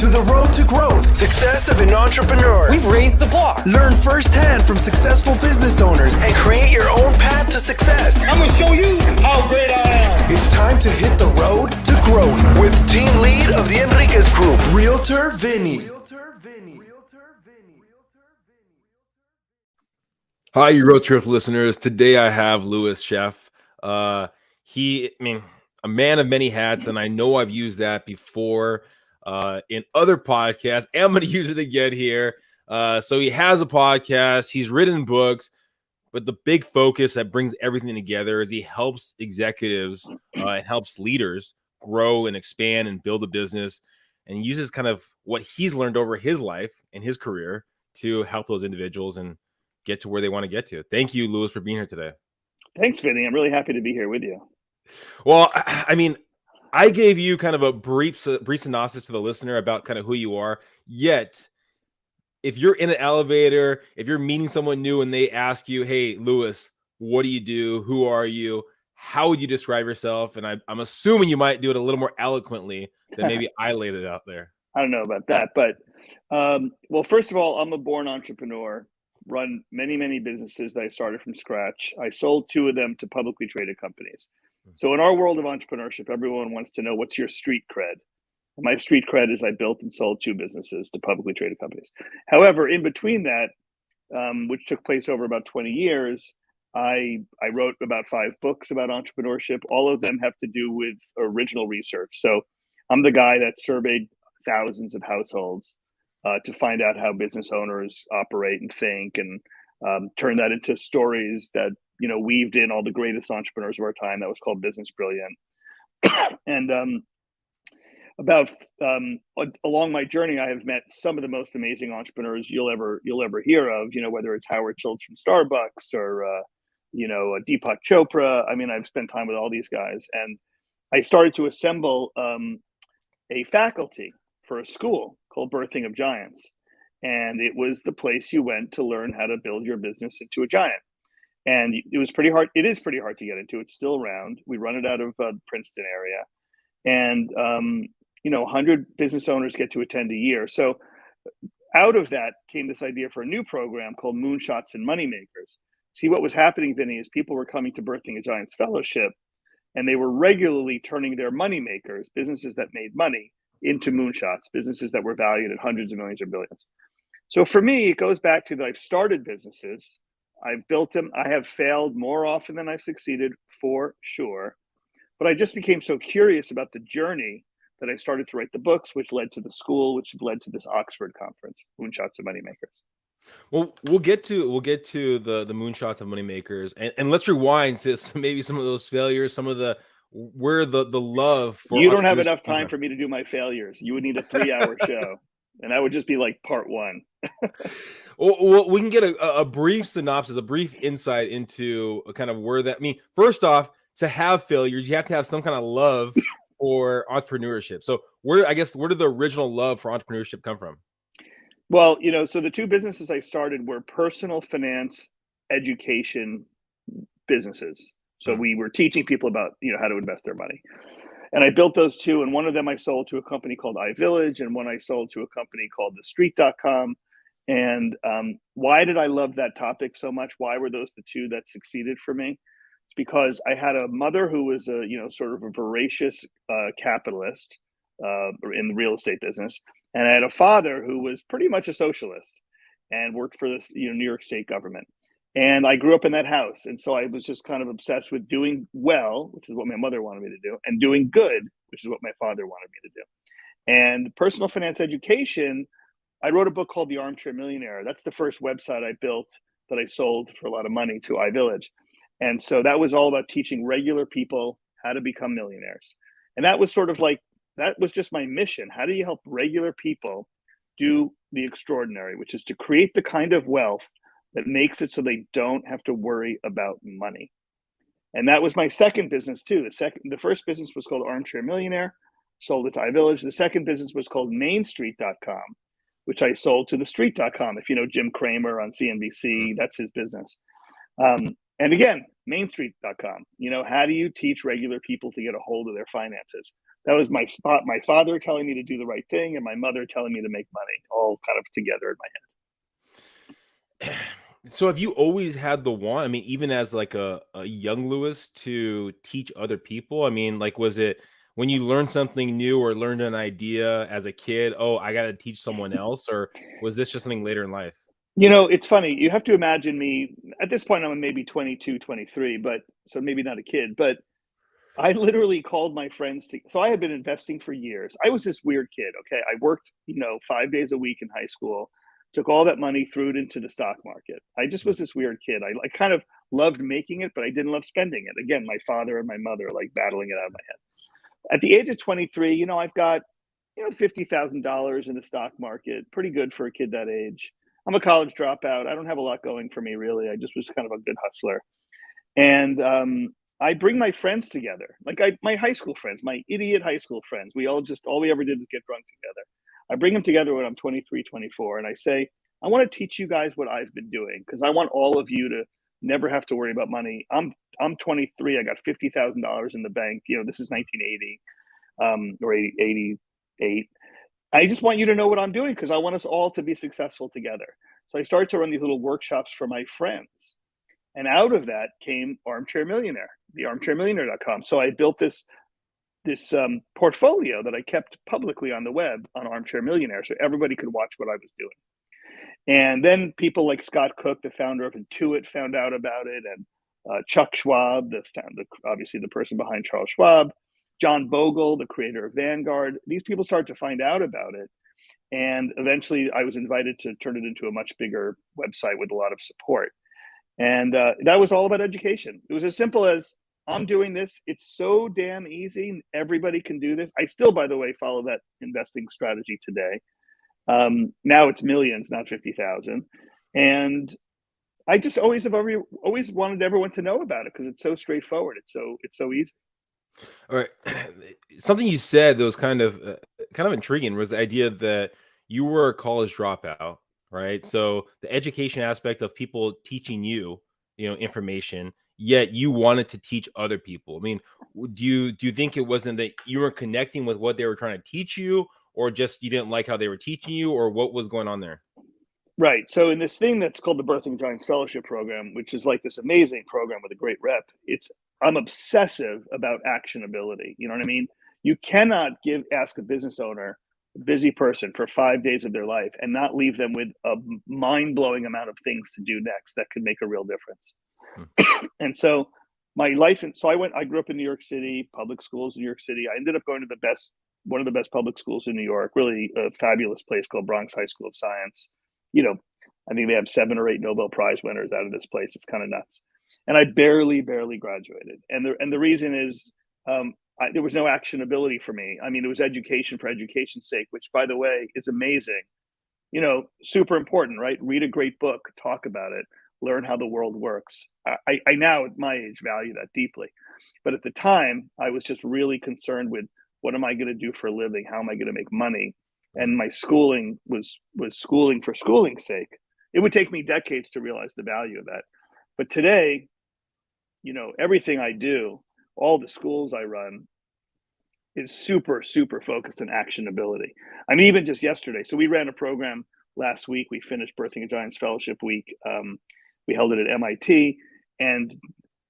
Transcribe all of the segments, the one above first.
to the road to growth, success of an entrepreneur. We've raised the bar. Learn firsthand from successful business owners and create your own path to success. I'm going to show you how great I am. It's time to hit the road to growth with team lead of the Enriquez Group, Realtor Vinny. Hi, you Road Trip listeners. Today I have Lewis Schiff. A man of many hats, and I know I've used that before in other podcasts, and I'm going to use it again here. So he has a podcast, he's written books, but the big focus that brings everything together is he helps executives and helps leaders grow and expand and build a business, and uses kind of what he's learned over his life and his career to help those individuals and get to where they want to get to. Thank you, Lewis, for being here today. Thanks, Vinny. I'm really happy to be here with you. Well, I gave you kind of a brief synopsis to the listener about kind of who you are. Yet, if you're in an elevator, if you're meeting someone new and they ask you, hey, Lewis, what do you do? Who are you? How would you describe yourself? And I'm assuming you might do it a little more eloquently than maybe I laid it out there. I don't know about that. But, well, first of all, I'm a born entrepreneur, run many, many businesses that I started from scratch. I sold 2 of them to publicly traded companies. So in our world of entrepreneurship, everyone wants to know, what's your street cred? And my street cred is I built and sold 2 businesses to publicly traded companies. However, in between that, which took place over about 20 years, I wrote about 5 books about entrepreneurship. All of them have to do with original research. So I'm the guy that surveyed thousands of households to find out how business owners operate and think, and turn that into stories that weaved in all the greatest entrepreneurs of our time. That was called Business Brilliant. And along my journey, I have met some of the most amazing entrepreneurs you'll ever hear of. Whether it's Howard Schultz from Starbucks or Deepak Chopra. I've spent time with all these guys, and I started to assemble a faculty for a school called Birthing of Giants, and it was the place you went to learn how to build your business into a giant. And it was pretty hard. It is pretty hard to get into. It's still around. We run it out of the Princeton area, and 100 business owners get to attend a year. So out of that came this idea for a new program called Moonshots and Moneymakers. See, what was happening, Vinny, is people were coming to Birthing a Giants Fellowship, and they were regularly turning their money makers, businesses that made money, into moonshots, businesses that were valued at hundreds of millions or billions. So for me, it goes back to that I've started businesses. I've built them. I have failed more often than I've succeeded, for sure. But I just became so curious about the journey that I started to write the books, which led to the school, which led to this Oxford conference, Moonshots of Moneymakers. Well, we'll get to the Moonshots of Moneymakers, and let's rewind to maybe some of those failures, some of the where the love for you don't have enough time for me to do my failures. You would need a 3-hour show, and that would just be like part 1. Well, we can get a brief synopsis, a brief insight into kind of where that. First off, to have failures, you have to have some kind of love for entrepreneurship. So where did the original love for entrepreneurship come from? Well, so the 2 businesses I started were personal finance education businesses. So we were teaching people about, how to invest their money. And I built those 2, and one of them I sold to a company called iVillage, and one I sold to a company called TheStreet.com. And why did I love that topic so much? Why were those the 2 that succeeded for me? It's because I had a mother who was a, sort of a voracious capitalist in the real estate business. And I had a father who was pretty much a socialist and worked for this, New York State government. And I grew up in that house. And so I was just kind of obsessed with doing well, which is what my mother wanted me to do, and doing good, which is what my father wanted me to do. And personal finance education, I wrote a book called The Armchair Millionaire. That's the first website I built that I sold for a lot of money to iVillage. And so that was all about teaching regular people how to become millionaires. And that was sort of like, that was just my mission. How do you help regular people do the extraordinary, which is to create the kind of wealth that makes it so they don't have to worry about money? And that was my second business too. The first business was called Armchair Millionaire, sold it to iVillage. The second business was called MainStreet.com, which I sold to TheStreet.com. If you know Jim Cramer on CNBC, that's his business. And again, mainstreet.com. How do you teach regular people to get a hold of their finances? That was my father telling me to do the right thing and my mother telling me to make money, all kind of together in my head. So have you always had the want, I mean, even as like a young Lewis, to teach other people? I mean, like, was it when you learned something new or learned an idea as a kid, oh, I got to teach someone else? Or was this just something later in life? It's funny. You have to imagine me at this point, I'm maybe 22, 23, but so maybe not a kid, but I literally called my friends so I had been investing for years. I was this weird kid. Okay. I worked, 5 days a week in high school, took all that money, threw it into the stock market. I just was this weird kid. I kind of loved making it, but I didn't love spending it. Again, my father and my mother like battling it out of my head. At the age of 23, I've got, $50,000 in the stock market. Pretty good for a kid that age. I'm a college dropout. I don't have a lot going for me, really. I just was kind of a good hustler. And I bring my friends together, like my high school friends, my idiot high school friends. All we ever did was get drunk together. I bring them together when I'm 23, 24, and I say, I want to teach you guys what I've been doing because I want all of you to never have to worry about money. I'm 23. I got $50,000 in the bank. This is 1980 or 88. I just want you to know what I'm doing because I want us all to be successful together. So I started to run these little workshops for my friends. And out of that came Armchair Millionaire, the armchairmillionaire.com. So I built this portfolio that I kept publicly on the web on Armchair Millionaire so everybody could watch what I was doing. And then people like Scott Cook, the founder of Intuit, found out about it. And Chuck Schwab, obviously the person behind Charles Schwab, John Bogle, the creator of Vanguard. These people started to find out about it. And eventually I was invited to turn it into a much bigger website with a lot of support. And that was all about education. It was as simple as, I'm doing this. It's so damn easy. Everybody can do this. I still, by the way, follow that investing strategy today. Now it's millions, not 50,000. And I just always wanted everyone to know about it because it's so straightforward. It's so easy. All right. Something you said that was kind of intriguing was the idea that you were a college dropout, right? So the education aspect of people teaching you, information, yet you wanted to teach other people. I mean, do you think it wasn't that you were connecting with what they were trying to teach you, or just you didn't like how they were teaching you, or what was going on there? Right. So in this thing that's called the Birthing Giants Fellowship Program, which is like this amazing program with a great rep, I'm obsessive about actionability. You know what I mean? You cannot ask a business owner, a busy person, for 5 days of their life and not leave them with a mind-blowing amount of things to do next that could make a real difference. And so my life, I grew up in New York City, public schools in New York City. I ended up going to one of the best public schools in New York, really a fabulous place called Bronx High School of Science. I think they have 7 or 8 Nobel Prize winners out of this place. It's kind of nuts. And I barely graduated. And the reason is there was no actionability for me. I mean, it was education for education's sake, which, by the way, is amazing. Super important, right? Read a great book, talk about it, learn how the world works. I now, at my age, value that deeply. But at the time, I was just really concerned with, what am I going to do for a living? How am I going to make money? And my schooling was schooling for schooling's sake. It would take me decades to realize the value of that. But today, everything I do, all the schools I run, is super, super focused on actionability. I mean, even just yesterday. So we ran a program last week. We finished Birthing a Giants Fellowship Week. We held it at MIT, and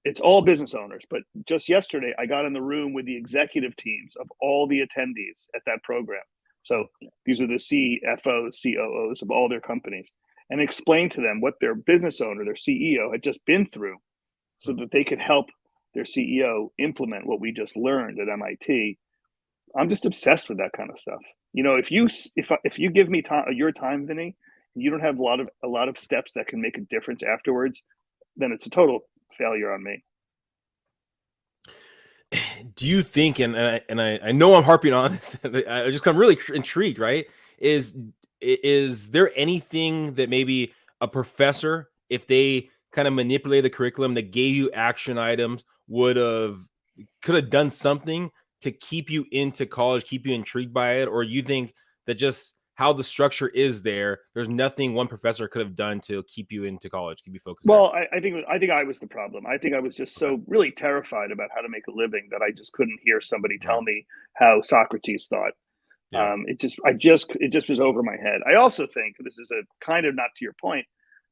it's all business owners. But just yesterday, I got in the room with the executive teams of all the attendees at that program. So these are the CFOs, COOs of all their companies, and explained to them what their business owner, their CEO, had just been through, so that they could help their CEO implement what we just learned at MIT. I'm just obsessed with that kind of stuff. If you give me your time, Vinny, and you don't have a lot of steps that can make a difference afterwards, then it's a total failure on me. Do you think, and I know I'm harping on this, I just come really intrigued, right? Is there anything that maybe a professor, if they kind of manipulate the curriculum that gave you action items, could have done something to keep you into college, keep you intrigued by it? Or you think that just how the structure is there, there's nothing one professor could have done to keep you into college, keep you focused. Well, I think I was the problem. I think I was just Okay. so really terrified about how to make a living that I just couldn't hear somebody tell Right. me how Socrates thought. Yeah. It just was over my head. I also think this is a kind of not to your point,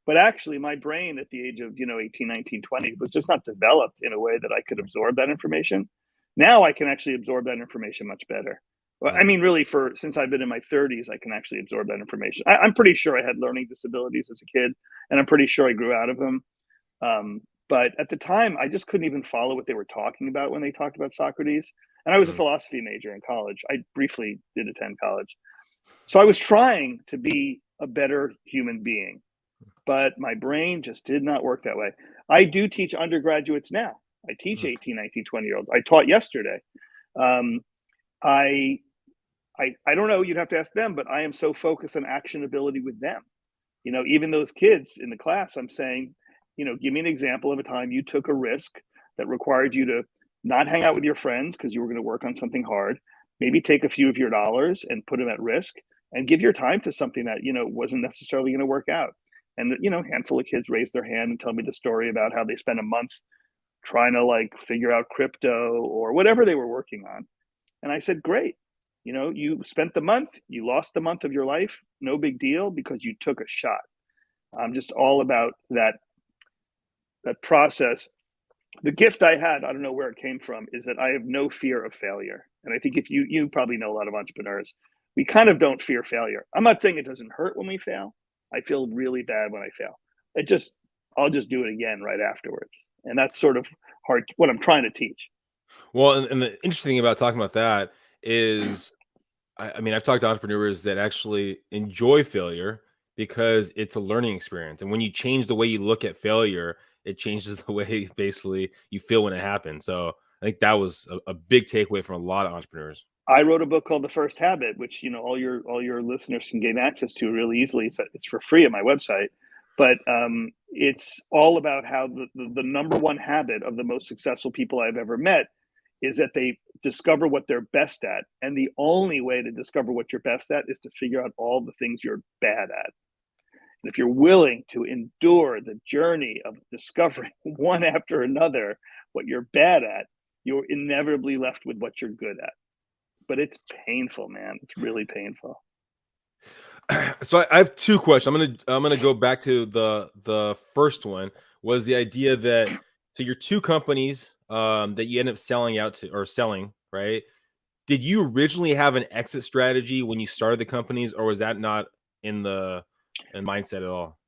but actually my brain at the age of 18, 19, 20 was just not developed in a way that I could absorb that information. Now I can actually absorb that information much better. Well, I mean, really, since I've been in my 30s, I can actually absorb that information. I'm pretty sure I had learning disabilities as a kid, and I'm pretty sure I grew out of them. But at the time, I just couldn't even follow what they were talking about when they talked about Socrates. And I was a philosophy major in college. I briefly did attend college. So I was trying to be a better human being, but my brain just did not work that way. I do teach undergraduates now. I teach 18, 19, 20-year-olds. I taught yesterday. Um, I, I don't know, you'd have to ask them, but I am so focused on actionability with them. Even those kids in the class, I'm saying, give me an example of a time you took a risk that required you to not hang out with your friends because you were going to work on something hard, maybe take a few of your dollars and put them at risk and give your time to something that, wasn't necessarily going to work out. And, a handful of kids raised their hand and tell me the story about how they spent a month trying to figure out crypto or whatever they were working on. And I said, great. You spent the month, you lost the month of your life, no big deal because you took a shot. I'm just all about that process. The gift I had, I don't know where it came from, is that I have no fear of failure. And I think if you probably know a lot of entrepreneurs, we kind of don't fear failure. I'm not saying it doesn't hurt when we fail. I feel really bad when I fail. I'll just do it again right afterwards. And that's sort of hard, what I'm trying to teach. Well, and the interesting thing about talking about that is, I mean, I've talked to entrepreneurs that actually enjoy failure because it's a learning experience. And when you change the way you look at failure, it changes the way basically you feel when it happens. So I think that was a big takeaway from a lot of entrepreneurs. I wrote a book called The First Habit, which all your listeners can gain access to really easily. It's for free at my website, but it's all about how the number one habit of the most successful people I've ever met is that they discover what they're best at, and the only way to discover what you're best at is to figure out all the things you're bad at. And if you're willing to endure the journey of discovering one after another what you're bad at, you're inevitably left with what you're good at. But it's painful, man. It's really painful. So I have two questions. I'm gonna go back to the first one. Was the idea that so your two companies that you end up selling out to or selling, right? Did you originally have an exit strategy when you started the companies, or was that not in mindset at all?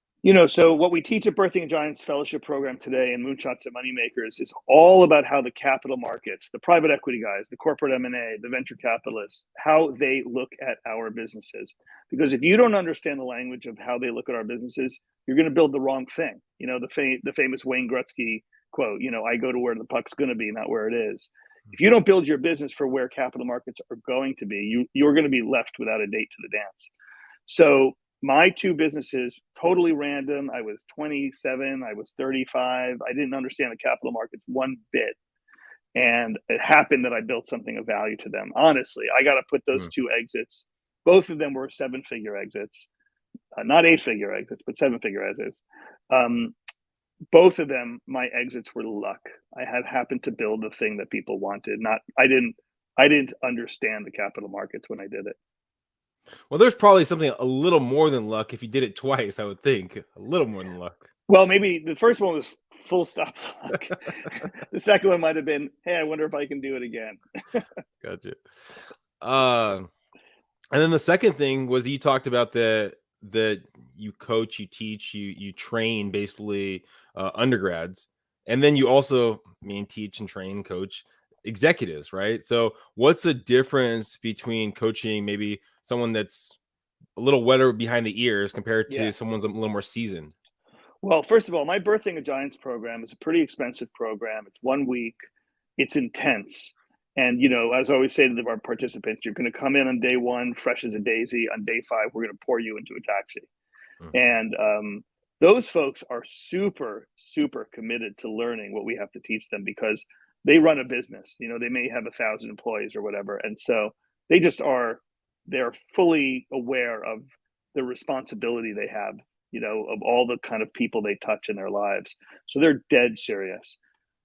So what we teach at Birthing Giants Fellowship Program today in Moonshots at Moneymakers is all about how the capital markets, the private equity guys, the corporate M&A, the venture capitalists, how they look at our businesses. Because if you don't understand the language of how they look at our businesses, you're going to build the wrong thing. The famous Wayne Gretzky quote, I go to where the puck's going to be, not where it is. If you don't build your business for where capital markets are going to be, you're going to be left without a date to the dance. So my two businesses, totally random. I was 27, I was 35. I didn't understand the capital markets one bit. And it happened that I built something of value to them. Honestly, I got to put those two exits. Both of them were 7-figure exits, not 8-figure exits, but 7-figure exits. Both of them, my exits were luck. I had happened to build the thing that people wanted. I didn't understand the capital markets when I did it. Well, there's probably something a little more than luck if you did it twice, I would think. A little more than luck. Well, maybe the first one was full stop luck. The second one might have been, hey, I wonder if I can do it again. Gotcha. And then the second thing was you talked about that you coach, you teach, you train basically undergrads, and then you also teach and train, coach executives, right? So what's the difference between coaching maybe someone that's a little wetter behind the ears compared to someone's a little more seasoned? Well, first of all, my Birthing a Giants program is a pretty expensive program. It's 1 week. It's intense. And, as I always say to our participants, you're going to come in on day one, fresh as a daisy. On day 5, we're going to pour you into a taxi. And those folks are super, super committed to learning what we have to teach them because they run a business. They may have 1,000 employees or whatever. And so they just are they're fully aware of the responsibility they have, of all the kind of people they touch in their lives. So they're dead serious.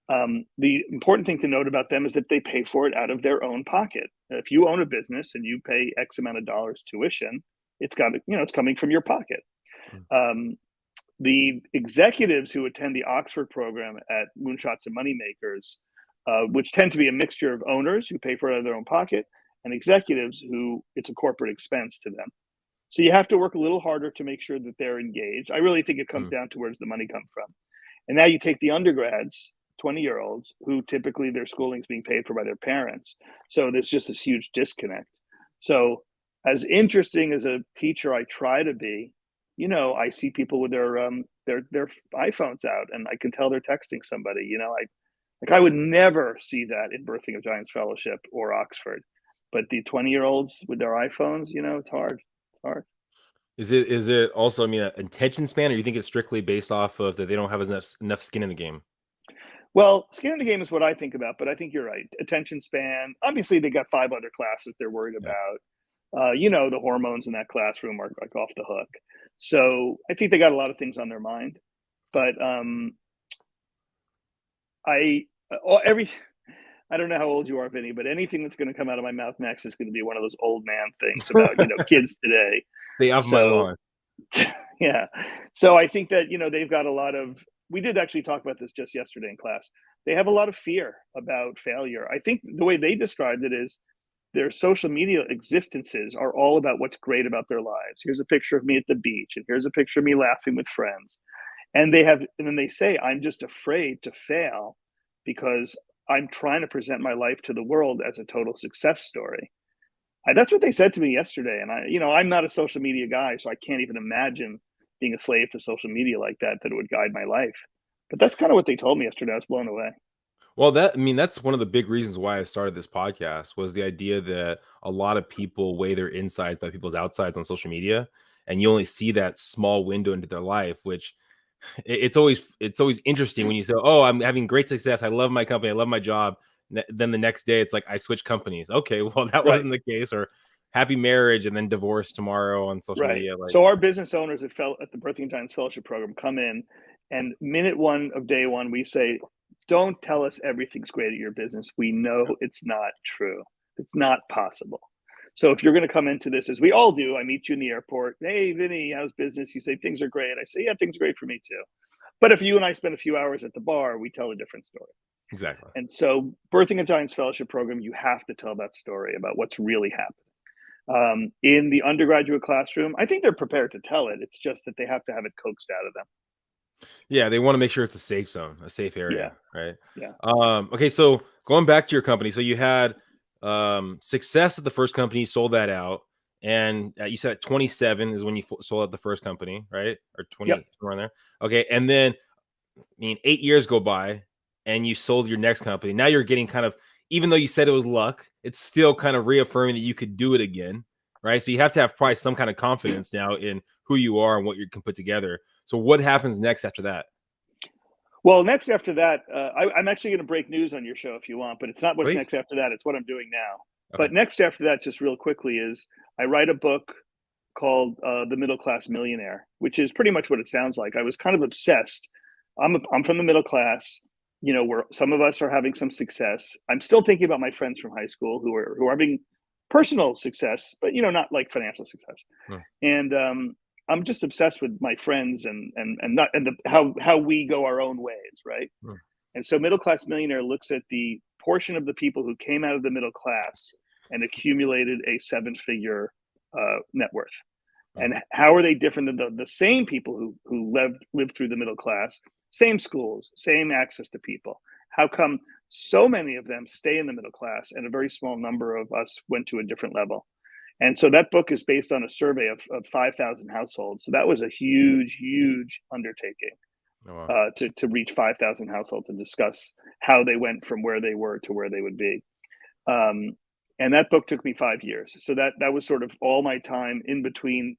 The important thing to note about them is that they pay for it out of their own pocket. If you own a business and you pay X amount of dollars tuition, it's coming from your pocket. The executives who attend the Oxford program at Moonshots and Moneymakers, which tend to be a mixture of owners who pay for it out of their own pocket and executives who it's a corporate expense to them. So you have to work a little harder to make sure that they're engaged. I really think it comes down to where does the money come from. And now you take the undergrads, 20-year-olds, who typically their schooling is being paid for by their parents. So there's just this huge disconnect. So as interesting as a teacher I try to be, I see people with their iPhones out, and I can tell they're texting somebody. I would never see that in Birthing of Giants Fellowship or Oxford, but the 20-year-olds with their iPhones, it's hard. It's hard. Is it also, an attention span, or you think it's strictly based off of that they don't have enough skin in the game? Well, skin in the game is what I think about, but I think you're right. Attention span. Obviously, they got 5 other classes they're worried about. The hormones in that classroom are like off the hook. So I think they got a lot of things on their mind. But I don't know how old you are, Vinny, but anything that's going to come out of my mouth next is going to be one of those old man things about kids today. They off my lawn. Yeah. So I think that they've got a lot of. We did actually talk about this just yesterday in class. They have a lot of fear about failure. I think the way they described it is their social media existences are all about what's great about their lives. Here's a picture of me at the beach, and here's a picture of me laughing with friends. And then they say, I'm just afraid to fail because I'm trying to present my life to the world as a total success story. That's what they said to me yesterday. And I'm not a social media guy, so I can't even imagine being a slave to social media like that it would guide my life. But that's kind of what they told me yesterday. I was blown away. Well, that's one of the big reasons why I started this podcast, was the idea that a lot of people weigh their insides by people's outsides on social media, and you only see that small window into their life, which it's always interesting when you say, oh, I'm having great success, I love my company, I love my job. Then the next day it's like, I switched companies. Okay, well, that wasn't the case. Or happy marriage and then divorce tomorrow on social media. So our business owners at the Birthing Giants Fellowship program come in, and minute 1 of day 1, we say, don't tell us everything's great at your business. We know it's not true. It's not possible. So if you're going to come into this, as we all do, I meet you in the airport. Hey, Vinny, how's business? You say things are great. I say, yeah, things are great for me too. But if you and I spend a few hours at the bar, we tell a different story. Exactly. And so Birthing a Giants Fellowship program, you have to tell that story about what's really happening. In the undergraduate classroom, I think they're prepared to tell it. It's just that they have to have it coaxed out of them. Yeah, they want to make sure it's a safe zone, a safe area, right? Yeah. Okay, so going back to your company, so you had success at the first company, you sold that out, and you said at 27 is when you sold out the first company, right? Or 20, somewhere in there. Okay, and then 8 years go by, and you sold your next company. Now you're getting kind of, even though you said it was luck, it's still kind of reaffirming that you could do it again, right? So you have to have probably some kind of confidence now in who you are and what you can put together. So what happens next after that? Well, next after that, I'm actually going to break news on your show if you want, but it's not what's Please. Next after that. It's what I'm doing now. Okay. But next after that, just real quickly, is I write a book called The Middle Class Millionaire, which is pretty much what it sounds like. I was kind of obsessed. I'm from the middle class, where some of us are having some success. I'm still thinking about my friends from high school who are having personal success, but not like financial success. And I'm just obsessed with my friends and how we go our own ways, right? And so Middle Class Millionaire looks at the portion of the people who came out of the middle class and accumulated a 7-figure net worth. And how are they different than the same people who lived through the middle class, same schools, same access to people? How come so many of them stay in the middle class and a very small number of us went to a different level? And so that book is based on a survey of 5,000 households. So that was a huge, huge undertaking to reach 5,000 households and discuss how they went from where they were to where they would be. And that book took me 5 years. So that was sort of all my time in between.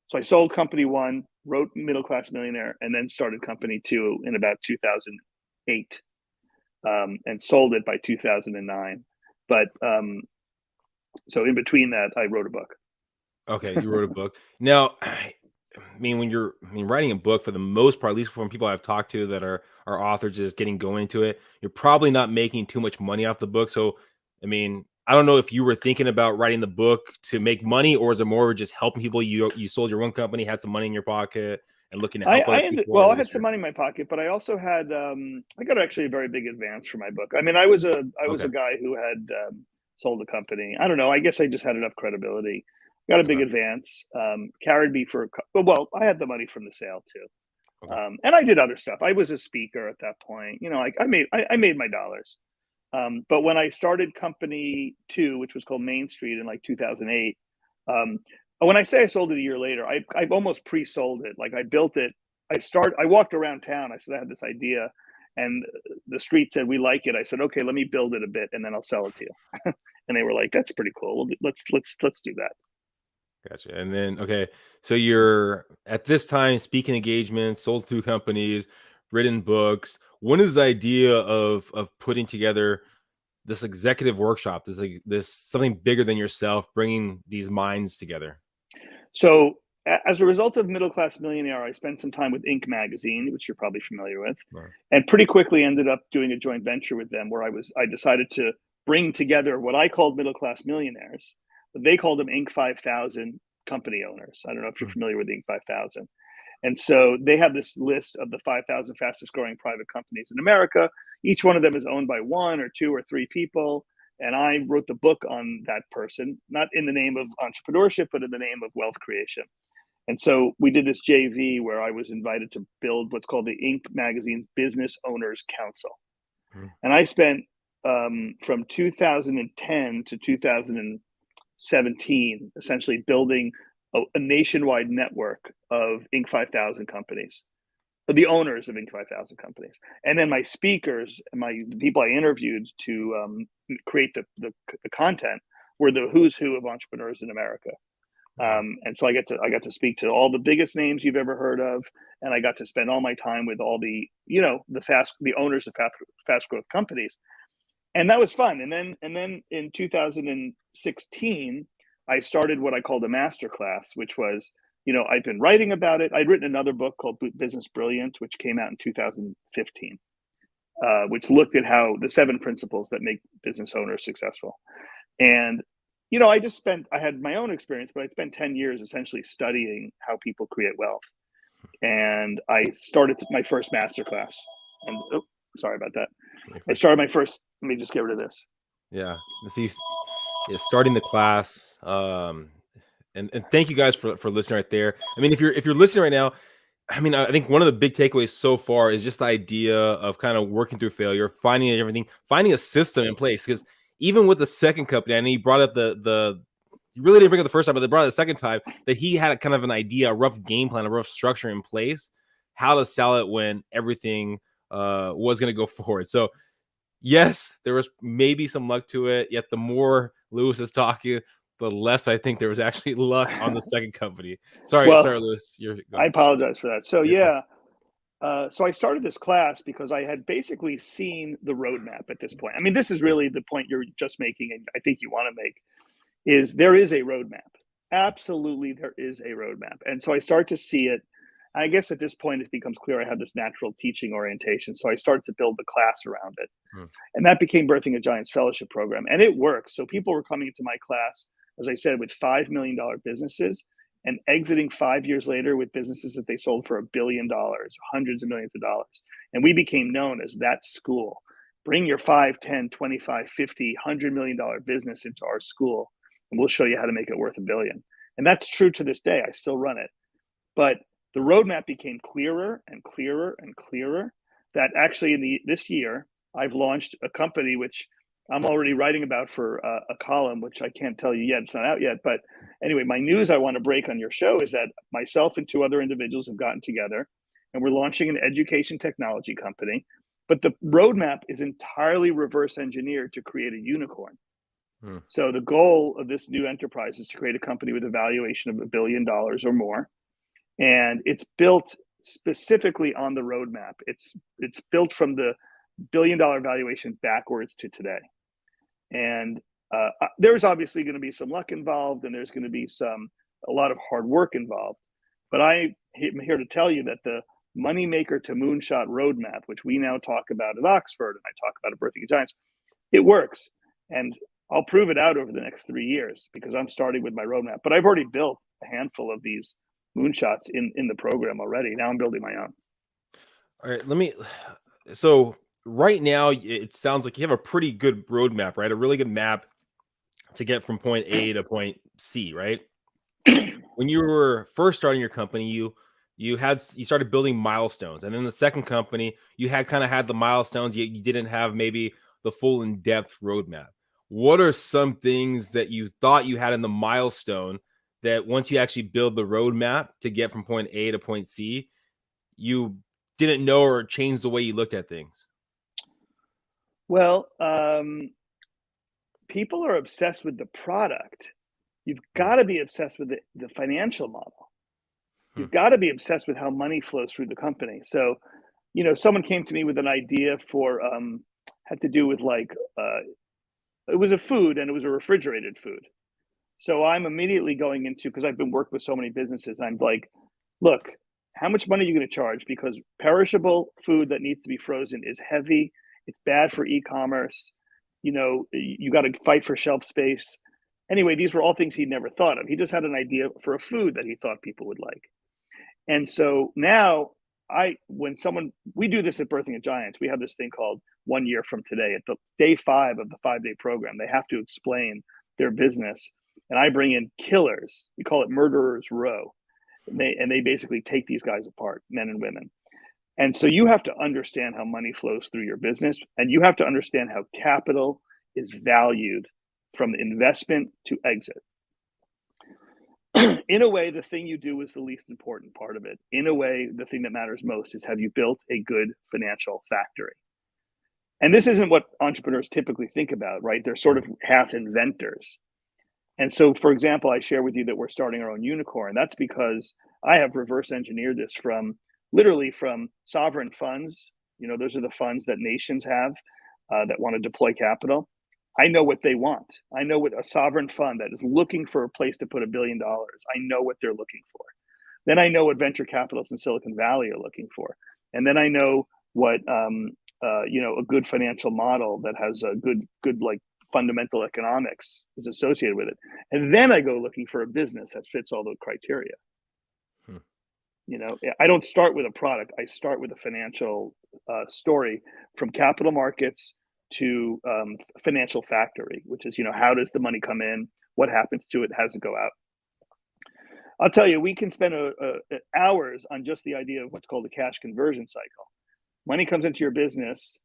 So I sold company 1, wrote Middle Class Millionaire, and then started company 2 in about 2008, and sold it by 2009. But so in between that, I wrote a book. Okay, you wrote a book. Now, writing a book for the most part, at least from people I've talked to that are authors just getting going into it, you're probably not making too much money off the book. So, I don't know if you were thinking about writing the book to make money, or is it more just helping people? You sold your own company, had some money in your pocket, and looking to help other people. I had some money in my pocket, but I also had I got actually a very big advance for my book. I mean, I was a Okay. guy who had sold a company. I don't know. I guess I just had enough credibility. Got a big Okay. advance. Carried me for well, I had the money from the sale too, Okay. and I did other stuff. I was a speaker at that point. You know, like I made my dollars. But when I started company 2, which was called Main Street in like 2008, when I say I sold it a year later, I've almost pre-sold it. Like I built it. I walked around town. I said I had this idea, and the street said we like it. I said okay, let me build it a bit, and then I'll sell it to you. And they were like, that's pretty cool. Well, let's do that. Gotcha. And then, okay, so you're at this time speaking engagements, sold 2 companies, written books. When is the idea of putting together this executive workshop, this something bigger than yourself, bringing these minds together? So as a result of Middle Class Millionaire, I spent some time with Inc. magazine, which you're probably familiar with, Right. and pretty quickly ended up doing a joint venture with them where I decided to bring together what I called middle class millionaires, but they called them Inc. 5000 company owners. I don't know if you're familiar with Inc. 5000. And so they have this list of the 5,000 fastest growing private companies in America. Each one of them is owned by 1 or 2 or 3 people. And I wrote the book on that person, not in the name of entrepreneurship, but in the name of wealth creation. And so we did this JV where I was invited to build what's called the Inc. magazine's Business Owners Council. Mhm. And I spent from 2010 to 2017 essentially building a nationwide network of Inc. 5000 companies, the owners of Inc. 5000 companies. And then my speakers and the people I interviewed to create the content were the who's who of entrepreneurs in America. And so I got to speak to all the biggest names you've ever heard of, and I got to spend all my time with all the the owners of fast growth companies, and that was fun. And then in 2016, I started what I called a master class, which was I've been writing about it. I'd written another book called Business Brilliant, which came out in 2015, which looked at how the 7 principles that make business owners successful. And I had my own experience, but I spent 10 years essentially studying how people create wealth. And I started my first masterclass. And sorry about that. I started my first, let me just get rid of this. Yeah. See, starting the class. And thank you guys for listening right there. If you're listening right now, I think one of the big takeaways so far is just the idea of kind of working through failure, finding a system in place. Because even with the second company, I know you brought up you really didn't bring it the first time, but they brought it the second time, that he had kind of an idea, a rough game plan, a rough structure in place, how to sell it when everything was going to go forward. So yes, there was maybe some luck to it. Yet the more Lewis is talking, the less I think there was actually luck on the second company. Sorry, Lewis. I apologize for that. So so I started this class because I had basically seen the roadmap at this point. This is really the point you're just making, and I think you want to make, is there is a roadmap. Absolutely, there is a roadmap. And so I start to see it. I guess at this point, it becomes clear I have this natural teaching orientation. So I started to build the class around it. And that became Birthing a Giants Fellowship program. And it works. So people were coming into my class, as I said, with $5 million businesses and exiting 5 years later with businesses that they sold for $1 billion, hundreds of millions of dollars. And we became known as that school. Bring your 5, 10, 25, 50, $100 million business into our school, and we'll show you how to make it worth $1 billion. And that's true to this day. I still run it. But the roadmap became clearer and clearer and clearer, that actually this year, I've launched a company which I'm already writing about for a column, which I can't tell you yet. It's not out yet. But anyway, my news I want to break on your show is that myself and 2 other individuals have gotten together, and we're launching an education technology company. But the roadmap is entirely reverse engineered to create a unicorn. So the goal of this new enterprise is to create a company with a valuation of $1 billion or more. And it's built specifically on the roadmap. It's built from the $1 billion valuation backwards to today. And there's obviously going to be some luck involved, and there's going to be some a lot of hard work involved. But I'm here to tell you that the Moneymaker to Moonshot roadmap, which we now talk about at Oxford and I talk about at Birthing of Giants, it works. And I'll prove it out over the next 3 years because I'm starting with my roadmap. But I've already built a handful of these moonshots in the program already. Now I'm building my own. All right, so right now it sounds like you have a pretty good roadmap, right? A really good map to get from point A to point C, right? When you were first starting your company, you started building milestones, and then the second company you had the milestones. You didn't have maybe the full in-depth roadmap. What are some things that you thought you had in the milestone that once you actually build the roadmap to get from point A to point C, you didn't know or changed the way you looked at things? Well, people are obsessed with the product. You've got to be obsessed with the financial model. You've got to be obsessed with how money flows through the company. So, someone came to me with an idea for had to do with it was a food and it was a refrigerated food. So I'm immediately going into, because I've been working with so many businesses, I'm like, look, how much money are you going to charge? Because perishable food that needs to be frozen is heavy. It's bad for e-commerce. You got to fight for shelf space. Anyway, these were all things he'd never thought of. He just had an idea for a food that he thought people would like. And so now we do this at Birthing of Giants. We have this thing called 1 year from today. At the day 5 of the 5-day program, they have to explain their business. And I bring in killers. We call it Murderers Row. And they basically take these guys apart, men and women. And so you have to understand how money flows through your business. And you have to understand how capital is valued from investment to exit. In a way, the thing you do is the least important part of it. In a way, the thing that matters most is, have you built a good financial factory? And this isn't what entrepreneurs typically think about, right? They're sort of half inventors. And so, for example, I share with you that we're starting our own unicorn. That's because I have reverse engineered this literally from sovereign funds. Those are the funds that nations have that want to deploy capital. I know what they want. I know what a sovereign fund that is looking for a place to put $1 billion. I know what they're looking for. Then I know what venture capitalists in Silicon Valley are looking for. And then I know what, a good financial model that has a good fundamental economics is associated with it. And then I go looking for a business that fits all those criteria. I don't start with a product. I start with a financial story, from capital markets to financial factory, which is, how does the money come in? What happens to it? How does it go out? I'll tell you, we can spend hours on just the idea of what's called the cash conversion cycle. Money comes into your business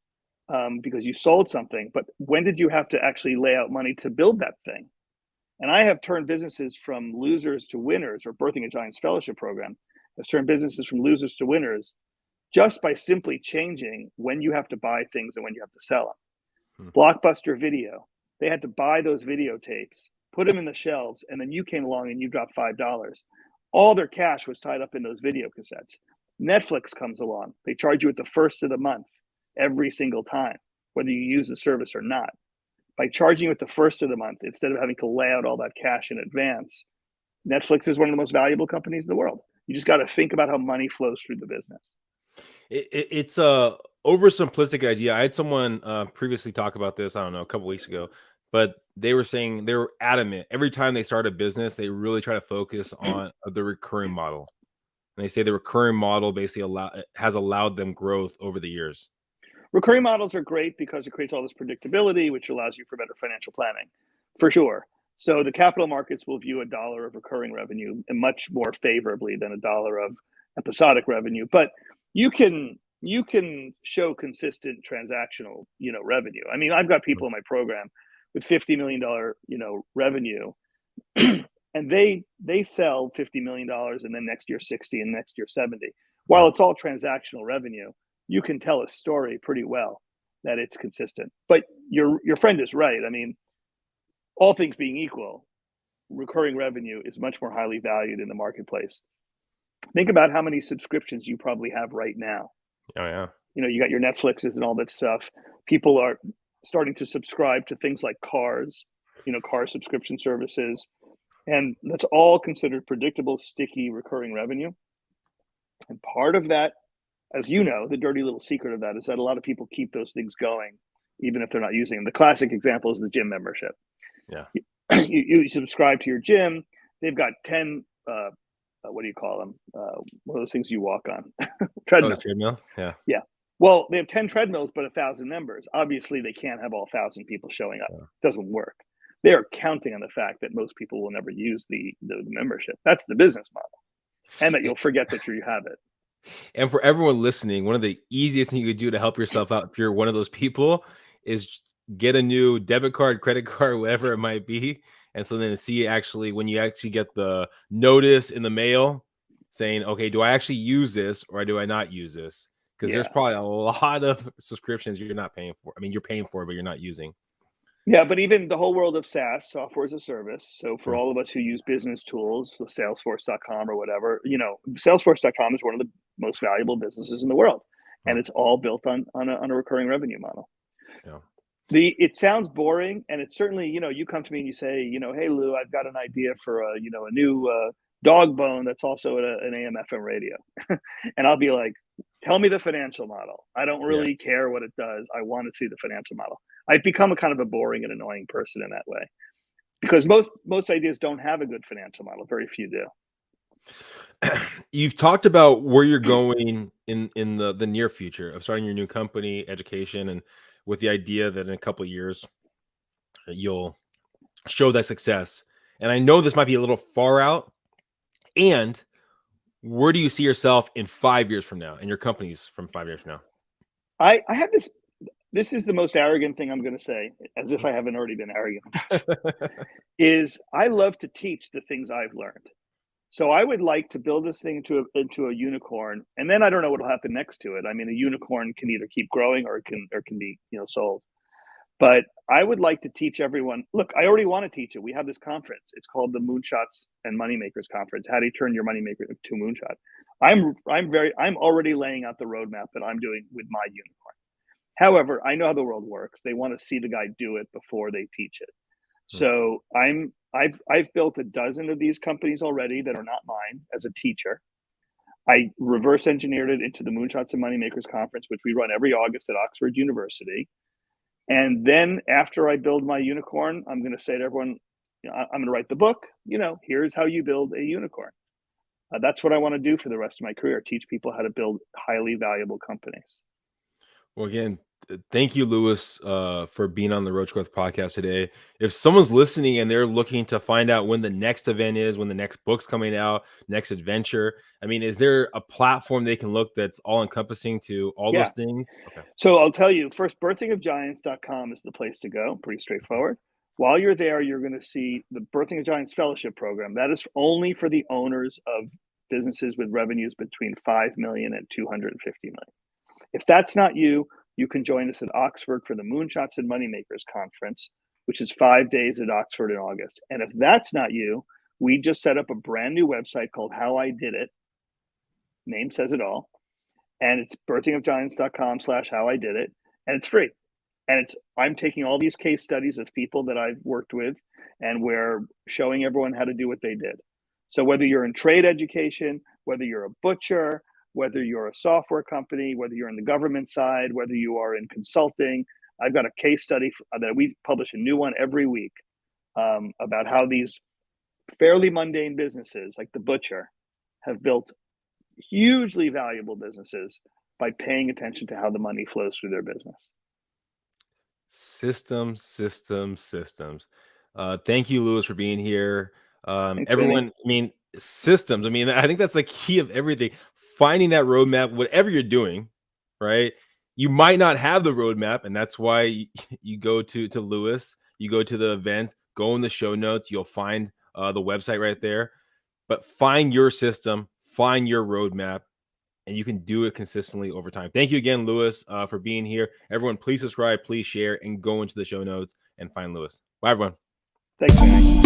because you sold something, but when did you have to actually lay out money to build that thing? And I have turned businesses from losers to winners, or Birthing of Giants Fellowship Program has turned businesses from losers to winners just by simply changing when you have to buy things and when you have to sell them. Blockbuster Video, they had to buy those videotapes, put them in the shelves, and then you came along and you dropped $5. All their cash was tied up in those video cassettes. Netflix comes along. They charge you at the first of the month every single time, whether you use the service or not. By charging you at the first of the month, instead of having to lay out all that cash in advance, Netflix is one of the most valuable companies in the world. You just got to think about how money flows through the business. It's a oversimplistic idea. I had someone previously talk about this, I don't know, a couple weeks ago, but they were saying they were adamant. Every time they start a business, they really try to focus on the recurring model. And they say the recurring model basically has allowed them growth over the years. Recurring models are great because it creates all this predictability, which allows you for better financial planning, for sure. So the capital markets will view $1 of recurring revenue much more favorably than $1 of episodic revenue. But you can show consistent transactional, revenue. I mean, I've got people in my program with $50 million, revenue, and they sell $50 million, and then next year 60, and next year 70. While it's all transactional revenue, you can tell a story pretty well that it's consistent. But your friend is right. I mean, all things being equal, recurring revenue is much more highly valued in the marketplace. Think about how many subscriptions you probably have right now. Oh, yeah. You got your Netflixes and all that stuff. People are starting to subscribe to things like cars, car subscription services. And that's all considered predictable, sticky, recurring revenue. And part of that, as you know, the dirty little secret of that is that a lot of people keep those things going, even if they're not using them. The classic example is the gym membership. Yeah. You subscribe to your gym. They've got 10, what do you call them? One of those things you walk on. Treadmills. Oh, treadmill? Yeah. Yeah. Well, they have 10 treadmills, but 1,000 members. Obviously, they can't have all 1,000 people showing up. Yeah. It doesn't work. They're counting on the fact that most people will never use the membership. That's the business model. And that you'll forget that you have it. And for everyone listening, one of the easiest things you could do to help yourself out if you're one of those people is get a new debit card, credit card, whatever it might be. And so then see actually when you actually get the notice in the mail saying, okay, do I actually use this or do I not use this? Because there's probably a lot of subscriptions you're not paying for. I mean, you're paying for, but you're not using. Yeah, but even the whole world of SaaS, software as a service. So for all of us who use business tools, so Salesforce.com or whatever, Salesforce.com is one of the most valuable businesses in the world. And it's all built on a recurring revenue model. Yeah. It sounds boring, and it's certainly, you come to me and you say, hey, Lou, I've got an idea for a new dog bone that's also an AM FM radio. And I'll be like, tell me the financial model. I don't really care what it does. I want to see the financial model. I've become a kind of a boring and annoying person in that way because most ideas don't have a good financial model. Very few do. You've talked about where you're going in the near future of starting your new company, education, and with the idea that in a couple of years you'll show that success. And I know this might be a little far out. And where do you see yourself in 5 years from now and your companies from 5 years from now? I have this is the most arrogant thing I'm going to say, as if I haven't already been arrogant, is I love to teach the things I've learned. So I would like to build this thing into a unicorn, and then I don't know what will happen next to it. I mean, a unicorn can either keep growing or it can be sold. But I would like to teach everyone. Look, I already want to teach it. We have this conference. It's called the Moonshots and Moneymakers Conference. How do you turn your moneymaker to moonshot? I'm already laying out the roadmap that I'm doing with my unicorn. However, I know how the world works. They want to see the guy do it before they teach it. So I've built a dozen of these companies already that are not mine as a teacher. I reverse engineered it into the Moonshots and Moneymakers Conference, which we run every August at Oxford University. And then after I build my unicorn, I'm going to say to everyone, I'm going to write the book. Here's how you build a unicorn. That's what I want to do for the rest of my career, teach people how to build highly valuable companies. Well, again, thank you, Lewis, for being on the Roach Growth podcast today. If someone's listening and they're looking to find out when the next event is, when the next book's coming out, next adventure, I mean, is there a platform they can look that's all encompassing to all those things? Okay. So I'll tell you, first, birthingofgiants.com is the place to go. Pretty straightforward. While you're there, you're going to see the Birthing of Giants Fellowship Program. That is only for the owners of businesses with revenues between 5 million and 250 million. If that's not you, you can join us at Oxford for the Moonshots and Moneymakers Conference, which is 5 days at Oxford in August. And if that's not you, we just set up a brand new website called How I Did It. Name says it all. And it's birthingofgiants.com/howididit. And it's free. And I'm taking all these case studies of people that I've worked with, and we're showing everyone how to do what they did. So whether you're in trade education, whether you're a butcher, whether you're a software company, whether you're in the government side, whether you are in consulting, I've got a case study that we publish a new one every week about how these fairly mundane businesses like the butcher have built hugely valuable businesses by paying attention to how the money flows through their business. Systems. Thank you, Lewis, for being here. Thanks, Everyone, Vinny. I mean, systems. I mean, I think that's the key of everything. Finding that roadmap, whatever you're doing, right? You might not have the roadmap, and that's why you go to Lewis, you go to the events, go in the show notes, you'll find the website right there. But find your system, find your roadmap, and you can do it consistently over time. Thank you again, Lewis, for being here. Everyone, please subscribe, please share, and go into the show notes and find Lewis. Bye, everyone. Thanks, Vinny.